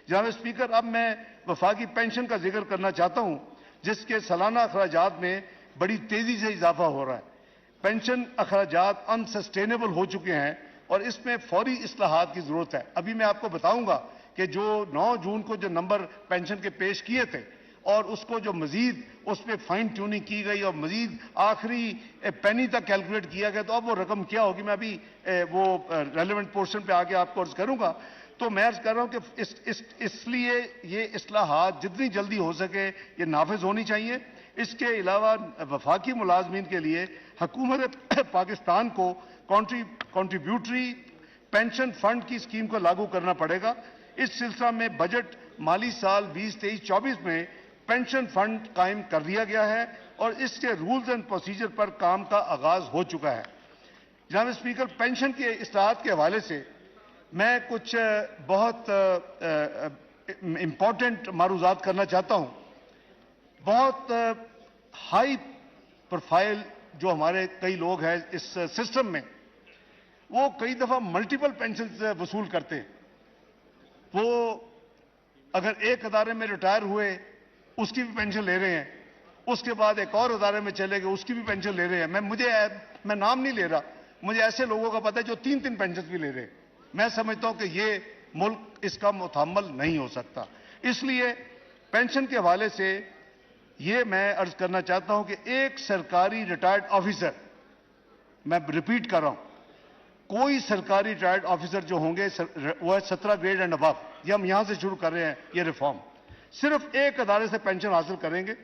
جناب اسپیکر، اب میں وفاقی پینشن کا ذکر کرنا چاہتا ہوں، جس کے سالانہ اخراجات میں بڑی تیزی سے اضافہ ہو رہا ہے۔ پینشن اخراجات انسسٹینیبل ہو چکے ہیں اور اس میں فوری اصلاحات کی ضرورت ہے۔ ابھی میں آپ کو بتاؤں گا کہ جو 9 جون کو جو نمبر پینشن کے پیش کیے تھے اور اس کو جو مزید اس پہ فائن ٹیوننگ کی گئی اور مزید آخری پینی تک کیلکولیٹ کیا گیا، تو اب وہ رقم کیا ہوگی میں ابھی وہ ریلیونٹ پورشن پہ آگے آپ کو عرض کروں گا۔ تو میں عرض کر رہا ہوں کہ اس لیے یہ اصلاحات جتنی جلدی ہو سکے یہ نافذ ہونی چاہیے۔ اس کے علاوہ وفاقی ملازمین کے لیے حکومت پاکستان کو کنٹریبیوٹری پینشن فنڈ کی اسکیم کو لاگو کرنا پڑے گا۔ اس سلسلہ میں بجٹ مالی سال 2023-24 میں پینشن فنڈ قائم کر دیا گیا ہے اور اس کے رولز اینڈ پروسیجر پر کام کا آغاز ہو چکا ہے۔ جناب اسپیکر، پینشن کے اصلاحات کے حوالے سے میں کچھ بہت امپورٹنٹ معروضات کرنا چاہتا ہوں۔ بہت ہائی پروفائل جو ہمارے کئی لوگ ہیں اس سسٹم میں، وہ کئی دفعہ ملٹیپل پینشن وصول کرتے ہیں۔ وہ اگر ایک ادارے میں ریٹائر ہوئے اس کی بھی پینشن لے رہے ہیں، اس کے بعد ایک اور ادارے میں چلے گئے اس کی بھی پینشن لے رہے ہیں۔ میں نام نہیں لے رہا، مجھے ایسے لوگوں کا پتہ ہے جو 3 پینشن بھی لے رہے ہیں۔ میں سمجھتا ہوں کہ یہ ملک اس کا متحمل نہیں ہو سکتا۔ اس لیے پینشن کے حوالے سے یہ میں عرض کرنا چاہتا ہوں کہ ایک سرکاری ریٹائرڈ آفیسر، میں ریپیٹ کر رہا ہوں، کوئی سرکاری ریٹائرڈ آفیسر جو ہوں گے وہ ہے 17 گریڈ اینڈ ابو، یہ ہم یہاں سے شروع کر رہے ہیں یہ ریفارم، صرف ایک ادارے سے پینشن حاصل کریں گے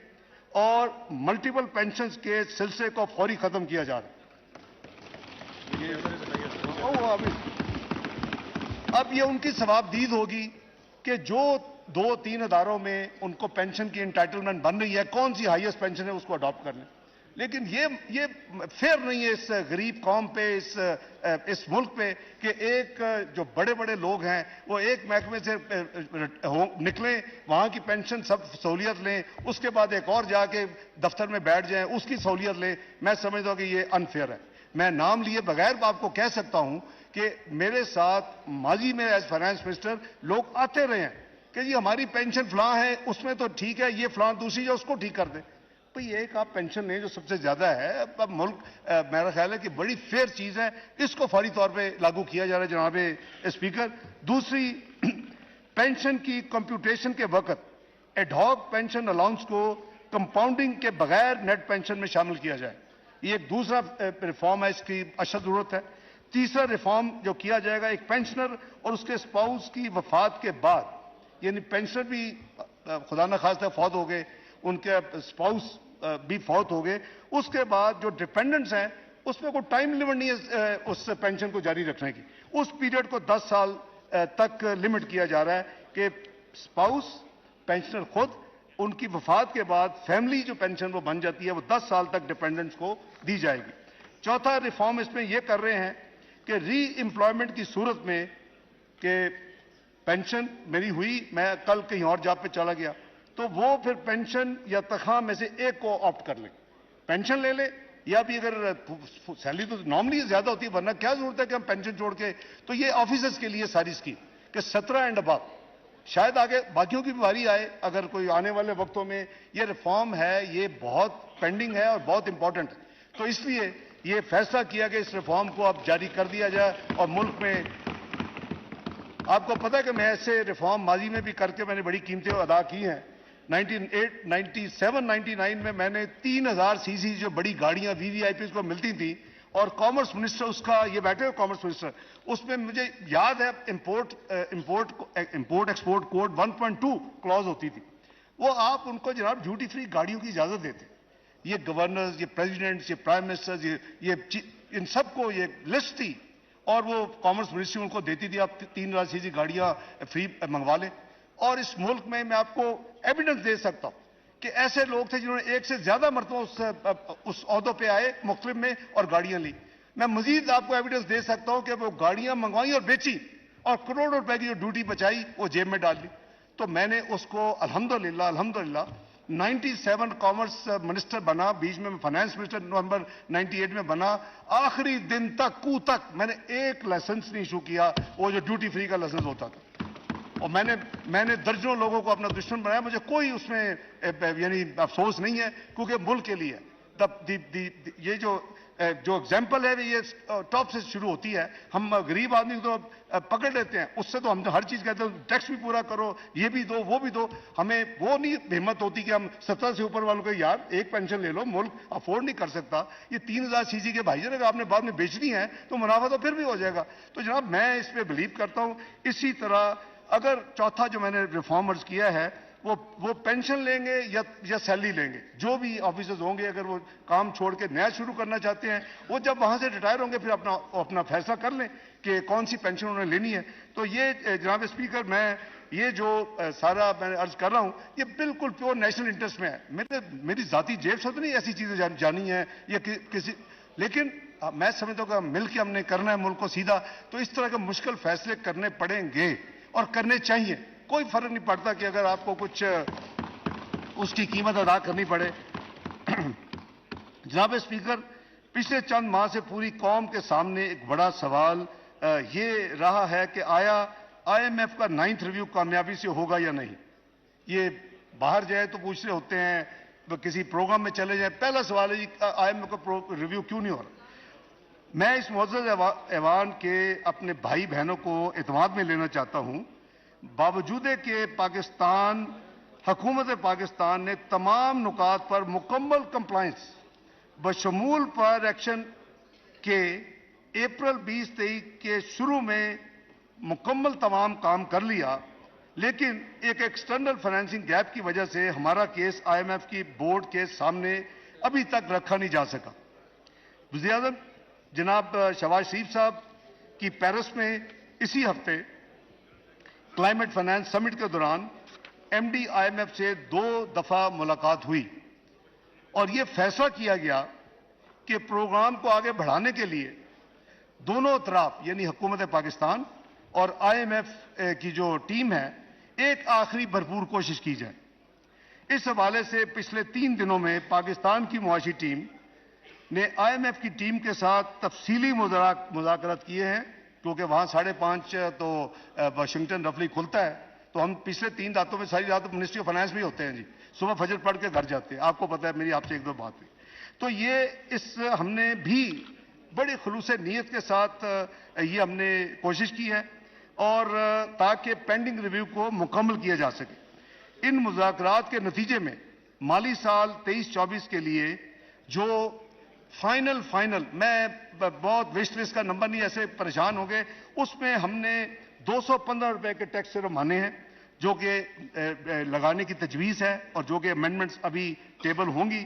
اور ملٹیپل پینشنز کے سلسلے کو فوری ختم کیا جا رہا ہے۔ اب یہ ان کی ثوابدید ہوگی کہ جو 2-3 اداروں میں ان کو پینشن کی انٹائٹلمنٹ بن رہی ہے، کون سی ہائیسٹ پینشن ہے اس کو اڈاپٹ کر لیں۔ لیکن یہ فیئر نہیں ہے اس غریب قوم پہ، اس ملک پہ، کہ ایک جو بڑے بڑے لوگ ہیں وہ ایک محکمے سے نکلیں، وہاں کی پینشن سب سہولیت لیں، اس کے بعد ایک اور جا کے دفتر میں بیٹھ جائیں اس کی سہولیت لیں۔ میں سمجھتا ہوں کہ یہ انفیئر ہے۔ میں نام لیے بغیر آپ کو کہہ سکتا ہوں کہ میرے ساتھ ماضی میں ایز فائنانس منسٹر لوگ آتے رہے ہیں کہ جی ہماری پینشن فلاں ہے، اس میں تو ٹھیک ہے، یہ فلاں دوسری جو اس کو ٹھیک کر دیں۔ بھئی ایک آپ پینشن لیں جو سب سے زیادہ ہے۔ اب ملک میرا خیال ہے کہ بڑی فیئر چیز ہے، اس کو فوری طور پہ لاگو کیا جا رہا ہے جناب اسپیکر۔ دوسری، پینشن کی کمپیوٹیشن کے وقت ایڈ ہاک پینشن الاؤنس کو کمپاؤنڈنگ کے بغیر نیٹ پینشن میں شامل کیا جائے، یہ ایک دوسرا ریفارم ہے، اس کی اشد ضرورت ہے۔ تیسرا ریفارم جو کیا جائے گا، ایک پینشنر اور اس کے اسپاؤس کی وفات کے بعد، یعنی پینشنر بھی خدا نخواستہ فوت ہو گئے، ان کے اسپاؤس بھی فوت ہو گئے، اس کے بعد جو ڈیپینڈنٹس ہیں اس میں کوئی ٹائم لیمٹ نہیں ہے اس پینشن کو جاری رکھنے کی، اس پیریڈ کو 10 سال تک لمٹ کیا جا رہا ہے کہ اسپاؤس، پینشنر خود، ان کی وفات کے بعد فیملی جو پینشن وہ بن جاتی ہے وہ 10 سال تک ڈیپینڈنٹس کو دی جائے گی۔ چوتھا ریفارم اس میں یہ کر رہے ہیں کہ ری امپلائمنٹ کی صورت میں کہ پینشن میری ہوئی، میں کل کہیں اور جاب پہ چلا گیا، تو وہ پھر پینشن یا تنخواہ میں سے ایک کو آپٹ کر لیں، پینشن لے لیں، یا بھی اگر سیلری تو نارملی زیادہ ہوتی ہے، ورنہ کیا ضرورت ہے کہ ہم پینشن چھوڑ کے۔ تو یہ آفیسرز کے لیے ساری اسکیم کہ 17 اینڈ ابو، شاید آگے باقیوں کی بھی باری آئے اگر کوئی آنے والے وقتوں میں۔ یہ ریفارم ہے، یہ بہت پینڈنگ ہے اور بہت امپورٹنٹ ہے، تو اس لیے یہ فیصلہ کیا کہ اس ریفارم کو اب جاری کر دیا جائے۔ اور ملک میں آپ کو پتہ ہے کہ میں ایسے ریفارم ماضی میں بھی کر کے میں نے بڑی قیمتیں ادا کی ہیں۔ 97-99 میں نے 3000 سی سی جو بڑی گاڑیاں VVIPs کو ملتی تھیں، اور کامرس منسٹر اس کا، یہ بیٹھے ہوئے کامرس منسٹر، اس میں مجھے یاد ہے امپورٹ ایکسپورٹ کوڈ 1.2 کلوز ہوتی تھی، وہ آپ ان کو جناب ڈیوٹی فری گاڑیوں کی اجازت دیتے۔ یہ گورنرز، یہ پریزیڈنٹس، یہ پرائم منسٹرز، یہ ان سب کو یہ لسٹ تھی، اور وہ کامرس منسٹری ان کو دیتی تھی، آپ 3000 سی سی گاڑیاں فری منگوا لیں۔ اور اس ملک میں آپ کو ایویڈنس دے سکتا ہوں کہ ایسے لوگ تھے جنہوں نے ایک سے زیادہ مرتبہ اس عہدوں پہ آئے مختلف میں اور گاڑیاں لی۔ میں مزید آپ کو ایویڈنس دے سکتا ہوں کہ وہ گاڑیاں منگوائیں اور بیچی، اور کروڑوں روپے کی جو ڈیوٹی بچائی وہ جیب میں ڈال لی۔ تو میں نے اس کو الحمدللہ 97 کامرس منسٹر بنا، بیچ میں فائنانس منسٹر نومبر 98 میں بنا، آخری دن تک میں نے ایک لائسنس نہیں ایشو کیا، وہ جو ڈیوٹی فری کا لائسنس ہوتا تھا۔ اور میں نے درجنوں لوگوں کو اپنا دشمن بنایا. مجھے کوئی اس میں یعنی افسوس نہیں ہے, کیونکہ ملک کے لیے یہ جو ایگزامپل ہے یہ ٹاپ سے شروع ہوتی ہے. ہم غریب آدمی کو تو پکڑ لیتے ہیں, اس سے تو ہم ہر چیز کہتے ہیں ٹیکس بھی پورا کرو, یہ بھی دو وہ بھی دو. ہمیں وہ نہیں ہمت ہوتی کہ ہم 70 سے اوپر والوں کو یار ایک پینشن لے لو, ملک افورڈ نہیں کر سکتا. یہ 3000 سی سی کے بھائی جان اگر آپ نے بعد میں بیچنی ہے تو منافع تو پھر بھی ہو جائے گا. تو جناب میں اس پہ بلیو کرتا ہوں. اسی طرح اگر چوتھا جو میں نے ریفارمرز کیا ہے وہ پینشن لیں گے یا سیلری لیں گے, جو بھی آفیسرز ہوں گے اگر وہ کام چھوڑ کے نیا شروع کرنا چاہتے ہیں, وہ جب وہاں سے ریٹائر ہوں گے پھر اپنا فیصلہ کر لیں کہ کون سی پینشن انہیں لینی ہے. تو یہ جناب اسپیکر میں یہ جو سارا میں عرض کر رہا ہوں یہ بالکل پیور نیشنل انٹرسٹ میں ہے. میری ذاتی جیب سے تو نہیں ایسی چیزیں جانی ہیں یا کسی, لیکن میں سمجھتا ہوں کہ مل کے ہم نے کرنا ہے ملک کو سیدھا, تو اس طرح کے مشکل فیصلے کرنے پڑیں گے اور کرنے چاہیے. کوئی فرق نہیں پڑتا کہ اگر آپ کو کچھ اس کی قیمت ادا کرنی پڑے. جناب اسپیکر, پچھلے چند ماہ سے پوری قوم کے سامنے ایک بڑا سوال یہ رہا ہے کہ آیا IMF کا 9th ریویو کامیابی سے ہوگا یا نہیں. یہ باہر جائے تو پوچھ رہے ہوتے ہیں, کسی پروگرام میں چلے جائیں, پہلا سوال ہے IMF کا ریویو کیوں نہیں ہو رہا. میں اس معزز ایوان کے اپنے بھائی بہنوں کو اعتماد میں لینا چاہتا ہوں. باوجود کہ حکومت پاکستان نے تمام نکات پر مکمل کمپلائنس بشمول پر ایکشن کے اپریل 2023 کے شروع میں مکمل تمام کام کر لیا, لیکن ایک ایکسٹرنل فائنینسنگ گیپ کی وجہ سے ہمارا کیس IMF کی بورڈ کے سامنے ابھی تک رکھا نہیں جا سکا. وزیر اعظم جناب شہباز شریف صاحب کی پیرس میں اسی ہفتے کلائمیٹ فائنانس سمٹ کے دوران MD IMF سے 2 دفعہ ملاقات ہوئی اور یہ فیصلہ کیا گیا کہ پروگرام کو آگے بڑھانے کے لیے دونوں اطراف یعنی حکومت پاکستان اور IMF کی جو ٹیم ہے ایک آخری بھرپور کوشش کی جائے. اس حوالے سے پچھلے 3 دنوں میں پاکستان کی معاشی ٹیم نے IMF کی ٹیم کے ساتھ تفصیلی مذاکرات کیے ہیں, کیونکہ وہاں 5:30 تو واشنگٹن رفلی کھلتا ہے, تو ہم پچھلے 3 راتوں میں ساری رات منسٹری آف فائنانس میں ہوتے ہیں جی, صبح فجر پڑھ کے گھر جاتے ہیں. آپ کو پتہ ہے میری آپ سے 1-2 بات ہوئی. تو یہ ہم نے بھی بڑی خلوص نیت کے ساتھ یہ ہم نے کوشش کی ہے اور تاکہ پینڈنگ ریویو کو مکمل کیا جا سکے. ان مذاکرات کے نتیجے میں مالی سال 23-24 کے لیے جو فائنل میں بہت وش لسٹ کا نمبر نہیں, ایسے پریشان ہو گئے, اس میں ہم نے 215 روپے کے ٹیکس صرف مانے ہیں جو کہ لگانے کی تجویز ہے اور جو کہ امینڈمنٹس ابھی ٹیبل ہوں گی.